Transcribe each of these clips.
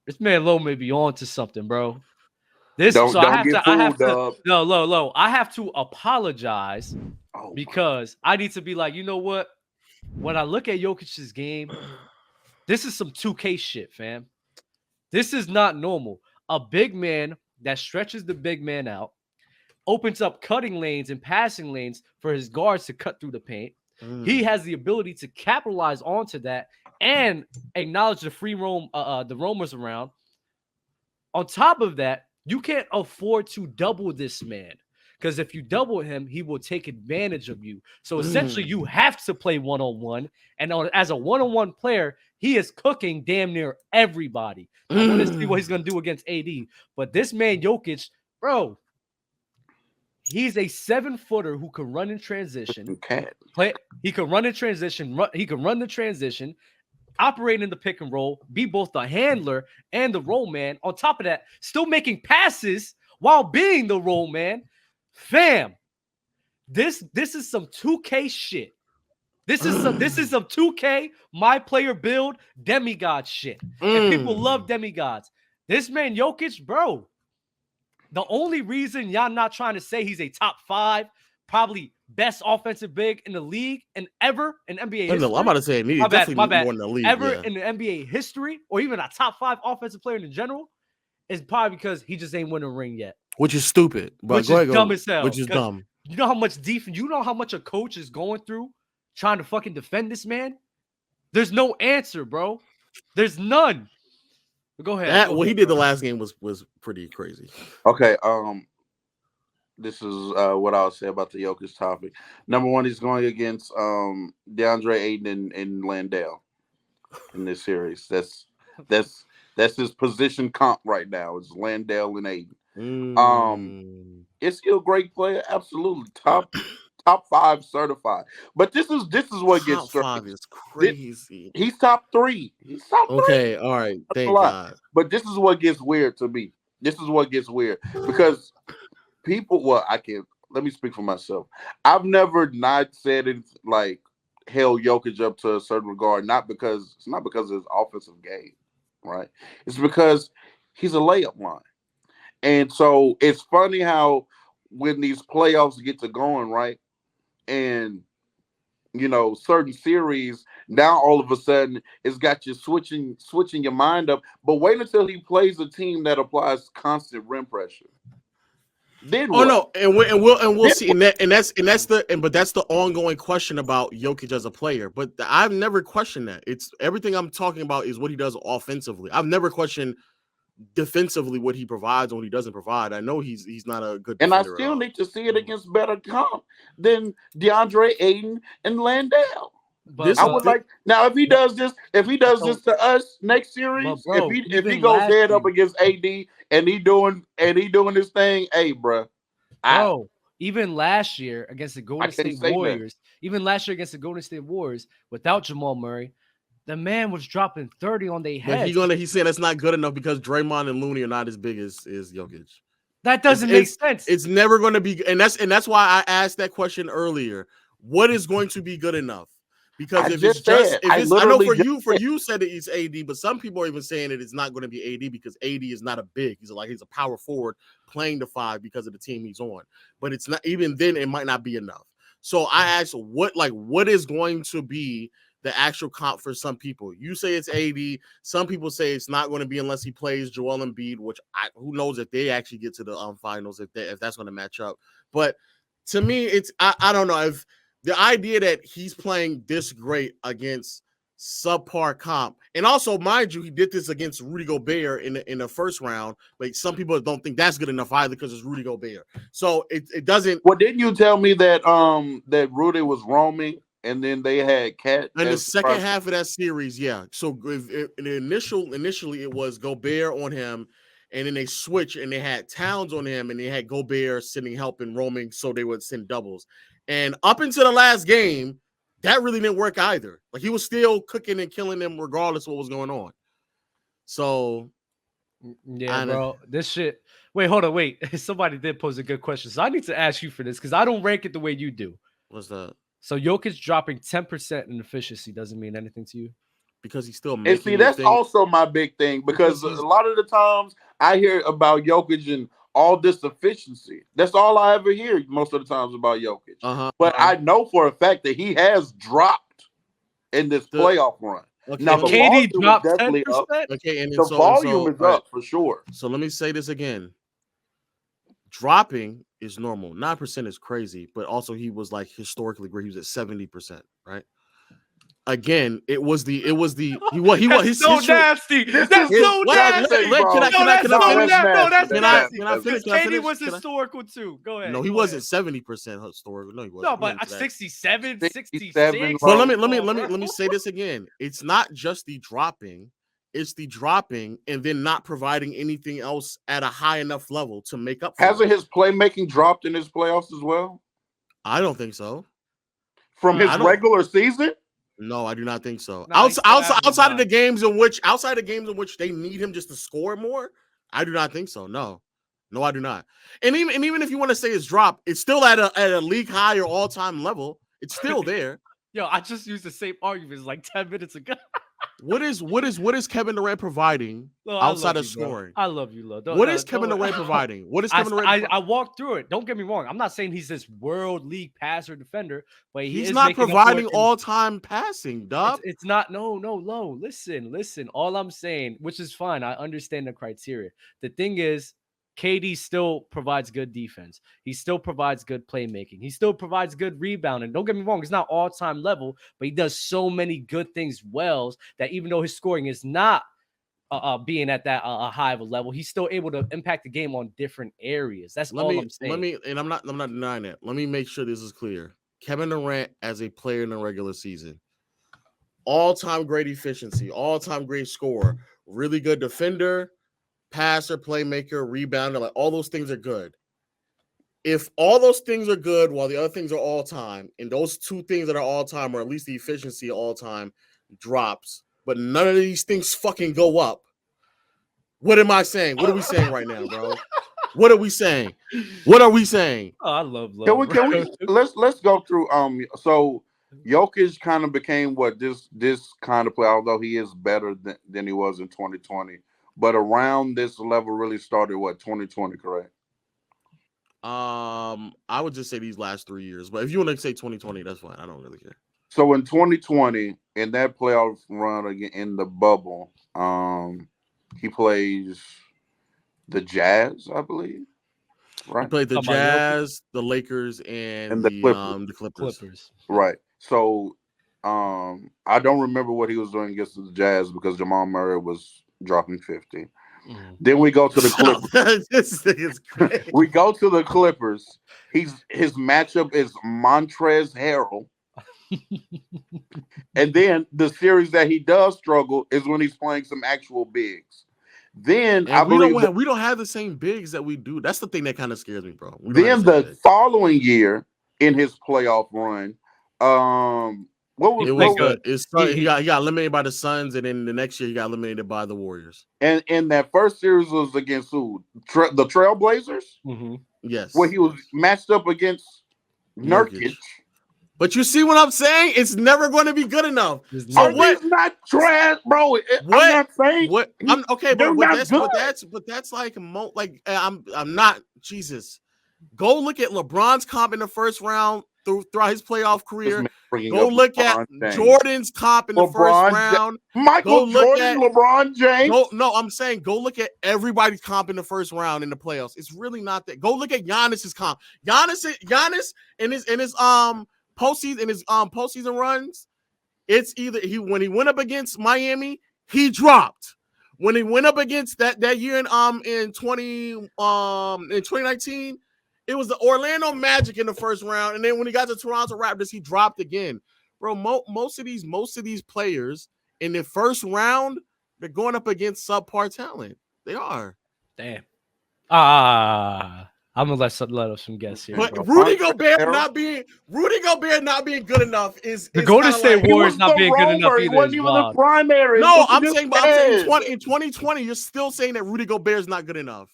This man Low may be on to something, bro. This so Don't get I fooled, have to Dub. no low. I have to apologize Oh my because I need to be like, you know what? When I look at Jokic's game, this is some 2K shit, fam. This is not normal. A big man that stretches the big man out, opens up cutting lanes and passing lanes for his guards to cut through the paint. He has the ability to capitalize onto that and acknowledge the free roam, the roamers around. On top of that, you can't afford to double this man because if you double him, he will take advantage of you. So essentially, you have to play one on one. And as a one on one player, he is cooking damn near everybody. I want to see what he's going to do against AD. But this man, Jokic, bro, he's a 7-footer who can run in transition. cat. He can run in transition. He can run the transition, operate in the pick and roll, be both the handler and the roll man. On top of that, still making passes while being the roll man. Fam, this is some 2K shit. This is some 2K my player build demigod shit. And people love demigods. This man Jokic, bro. The only reason y'all not trying to say he's a top 5, probably best offensive big in the league and ever in NBA history. I'm about to say me. My bad. More in the league. Ever in the NBA history, or even a top 5 offensive player in general, is probably because he just ain't winning a ring yet. Which is stupid. But which is dumb as hell. Which is dumb. You know how much defense, you know how much a coach is going through trying to fucking defend this man? There's no answer, bro. There's none. But go ahead. What he did the last game was pretty crazy. Okay, this is what I'll say about the Jokic topic. Number one, he's going against DeAndre Ayton and Landale in this series. That's his position comp right now. It's Landale and Ayton. Is he a great player? Absolutely, top 5 certified. But this is what gets top 5 is crazy. He's top 3. He's top 3. Okay, all right. Thank God. But this is what gets weird to me. This is what gets weird because people. Well, let me speak for myself. I've never not said it like held Jokic up to a certain regard. It's not because of his offensive game, right? It's because he's a layup line. And so it's funny how when these playoffs get to going, right? And, certain series, now all of a sudden it's got you switching your mind up. But wait until he plays a team that applies constant rim pressure. Then what? No, and we'll see. But that's the ongoing question about Jokic as a player. But I've never questioned that. It's everything I'm talking about is what he does offensively. I've never questioned defensively what he provides and what he doesn't provide. I know he's not a good defender. And I still need to see it against better comp than DeAndre Ayton and Landale. But I would like now if he does this to us next series, bro, if he goes head up against AD and he doing this thing, hey, bro. Even last year against the Golden State Warriors, without Jamal Murray, the man was dropping 30 on their head. He's saying that's not good enough because Draymond and Looney are not as big as Jokic. That doesn't make sense. It's never going to be, and that's why I asked that question earlier. What is going to be good enough? Because I know for you said that it's AD, but some people are even saying that it's not going to be AD because AD is not a big. He's a power forward playing the 5 because of the team he's on. But it's not, even then it might not be enough. So I asked what is going to be the actual comp for some people. You say it's AD. Some people say it's not going to be unless he plays Joel Embiid, which who knows if they actually get to the finals if that's going to match up. But to me, it's I don't know if the idea that he's playing this great against subpar comp, and also mind you, he did this against Rudy Gobert in the first round. Like some people don't think that's good enough either because it's Rudy Gobert. So it doesn't. Well, didn't you tell me that that Rudy was roaming? And then they had Cat in the second half of that series, yeah. So initially it was Gobert on him, and then they switched and they had Towns on him, and they had Gobert sending help and roaming, so they would send doubles. And up until the last game, that really didn't work either. Like he was still cooking and killing them regardless of what was going on. So yeah, bro, this shit. Wait, hold on, wait. Somebody did pose a good question, so I need to ask you for this because I don't rank it the way you do. What's that? So Jokic dropping 10% in efficiency doesn't mean anything to you? because he's still making. And see, that's also my big thing because a lot of the times I hear about Jokic and all this efficiency. That's all I ever hear most of the times about Jokic. But I know for a fact that he has dropped in this playoff run. Okay, now the KD volume dropped is definitely 10%? up. Okay, and the volume is up for sure. So let me say this again. Dropping is normal. 9% is crazy, but also he was like historically great. He was at 70%, right? Again, he was so nasty. That's so nasty. Can I finish? KD was historical too. Go ahead. No, he wasn't 70% historical. No, he wasn't. No, but 67, 66. But let me say this again. It's not just the dropping. It's the dropping and then not providing anything else at a high enough level to make up for Hasn't his playmaking dropped in his playoffs as well? I don't think so. From his regular season? No, I do not think so. No, outside of the games in which they need him just to score more, I do not think so. No, I do not. And even if you want to say it's dropped, it's still at a league high or all time level. It's still there. Yo, I just used the same arguments like 10 minutes ago. What is Kevin Durant providing outside of scoring? I love you, Lo. What is Kevin Durant providing? What is Kevin Durant? I walked through it. Don't get me wrong. I'm not saying he's this world league passer defender, but he's not providing all-time passing, dub. It's not. No, Lo. Listen. All I'm saying, which is fine. I understand the criteria. The thing is, KD still provides good defense. He still provides good playmaking. He still provides good rebounding. Don't get me wrong. It's not all-time level, but he does so many good things well that even though his scoring is not being at that high of a level, he's still able to impact the game on different areas. That's all I'm saying. I'm not denying that. Let me make sure this is clear. Kevin Durant as a player in the regular season, all-time great efficiency, all-time great scorer, really good defender, passer, playmaker, rebounder, like all those things are good. If all those things are good while the other things are all time, and those two things that are all time, or at least the efficiency all time, drops, but none of these things fucking go up, what am I saying? What are we saying right now, bro? What are we saying? Oh, I love. Can we let's go through so Jokic kind of became what this kind of player, although he is better than he was in 2020. But around this level really started 2020, correct? I would just say these last 3 years. But if you want to say 2020, that's fine. I don't really care. So in 2020, in that playoff run again in the bubble, he plays the Jazz, I believe. Right? He played the Jazz, the Lakers, and the Clippers. Right. So I don't remember what he was doing against the Jazz because Jamal Murray was dropping 50. Then we go to the Clippers. This thing is crazy. We go to the Clippers. His matchup is Montrezl Harrell. And then the series that he does struggle is when he's playing some actual bigs. Then we don't have the same bigs that we do. That's the thing that kind of scares me, bro. Then the following year in his playoff run, he got eliminated by the Suns, and then the next year he got eliminated by the Warriors. And that first series was against who? The Trailblazers? Mm-hmm. Yes. Where he was matched up against Nurkic. But you see what I'm saying? It's never going to be good enough. It's not trash, bro. I'm not saying what. I'm okay, but that's like I'm not Jesus. Go look at LeBron's comp in the first round throughout his playoff career. Go look at Jordan's comp in the first round. LeBron James. No, I'm saying go look at everybody's comp in the first round in the playoffs. It's really not that. Go look at Giannis's comp. Giannis in his postseason runs. It's either when he went up against Miami, he dropped. When he went up against that year in 2019. It was the Orlando Magic in the first round, and then when he got to Toronto Raptors, he dropped again. Bro, most of these players in the first round, they're going up against subpar talent. They are. Damn. I'm gonna let us some guess here. But bro. Rudy Gobert not being good enough is the Golden State Warriors not being good enough either. He wasn't even the primary. No, I'm saying in 2020, you're still saying that Rudy Gobert is not good enough.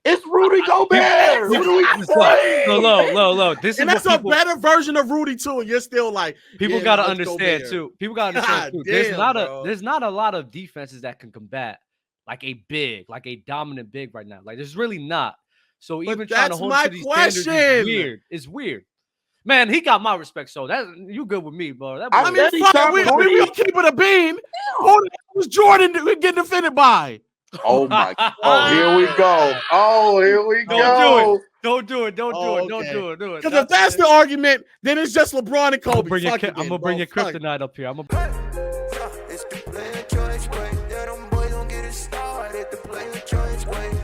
It's Rudy Gobert. What do we say? Low. This and is that's a better version of Rudy too. And you're still like, people yeah, gotta let's understand go too. People gotta understand too. Damn, There's not a lot of defenses that can combat like a dominant big right now. Like there's really not. So even trying to hold to these standards is weird. It's weird. Man, he got my respect. So that you good with me, bro. That boy, I mean, fuck, we keep it a beam. Who was Jordan getting defended by? Oh my! Oh, here we go. Oh, here we go. Don't do it. Don't do it. Because if that's the argument, then it's just LeBron and Kobe. I'm gonna bring your kryptonite up here. It's the player choice way. Yeah, them boys don't get it started. The player choice way.